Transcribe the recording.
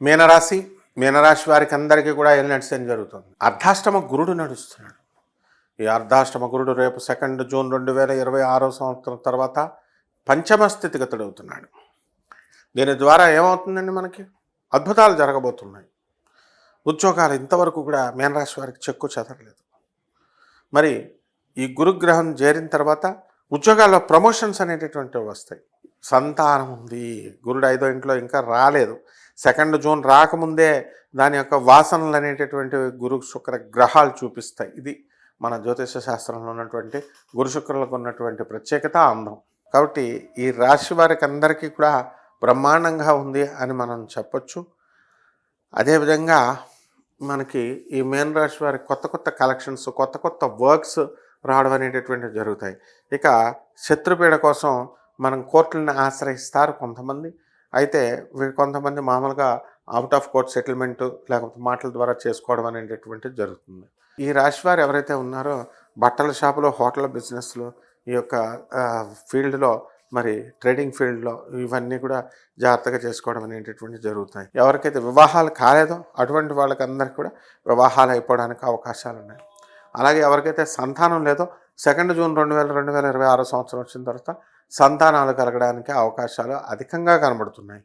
మీనరాశి మీనరాశి వారికి అందరికీ కూడా ఏం నడిచేది జరుగుతుంది. అర్ధాష్టమ గురుడు నడుస్తున్నాడు. ఈ అర్ధాష్టమ గురుడు రేపు 2 జూన్ 2026 సంవత్సరం తర్వాత పంచమ స్థితిగతుడు అవుతున్నాడు. దీని ద్వారా ఏమవుతుందండి, మనకి అద్భుతాలు జరగబోతున్నాయి. ఉద్యోగాలు ఇంతవరకు కూడా మీనరాశి వారికి చెక్కు చెదరలేదు. మరి ఈ గురుగ్రహం చేరిన తర్వాత ఉద్యోగాల్లో ప్రమోషన్స్ అనేటటువంటివి వస్తాయి. సంతానం ఉంది, గురుడు 5వ ఇంట్లో ఇంకా రాలేదు. 2 జూన్ రాకముందే దాని యొక్క వాసనలు అనేటటువంటివి గురు శుక్ర గ్రహాలు చూపిస్తాయి. ఇది మన జ్యోతిష శాస్త్రంలో ఉన్నటువంటి గురు శుక్రులకు ఉన్నటువంటి ప్రత్యేకత, అందం. కాబట్టి ఈ రాశి వారికి అందరికీ కూడా బ్రహ్మాండంగా ఉంది అని మనం చెప్పొచ్చు. అదేవిధంగా మనకి ఈ మీన రాశి వారికి కొత్త కొత్త కలెక్షన్స్, కొత్త కొత్త వర్క్స్ రావడం అనేటటువంటివి జరుగుతాయి. ఇక శత్రుపీడ కోసం మనం కోర్టులను ఆశ్రయిస్తారు కొంతమంది. అయితే కొంతమంది మామూలుగా అవుట్ ఆఫ్ కోర్ట్ సెటిల్మెంటు లేకపోతే మాటల ద్వారా చేసుకోవడం అనేటటువంటిది జరుగుతుంది. ఈ రాశి వారు ఎవరైతే ఉన్నారో బట్టల షాపులో, హోటల్ బిజినెస్లో, ఈ యొక్క ఫీల్డ్లో, మరి ట్రేడింగ్ ఫీల్డ్లో ఇవన్నీ కూడా జాగ్రత్తగా చేసుకోవడం అనేటటువంటివి జరుగుతాయి. ఎవరికైతే వివాహాలు కాలేదో అటువంటి వాళ్ళకందరికీ కూడా వివాహాలు అయిపోవడానికి అవకాశాలు ఉన్నాయి. అలాగే ఎవరికైతే సంతానం లేదో 2 జూన్ 2026 సంవత్సరం వచ్చిన తర్వాత సంతానాలు కలగడానికి అవకాశాలు అధికంగా కనబడుతున్నాయి.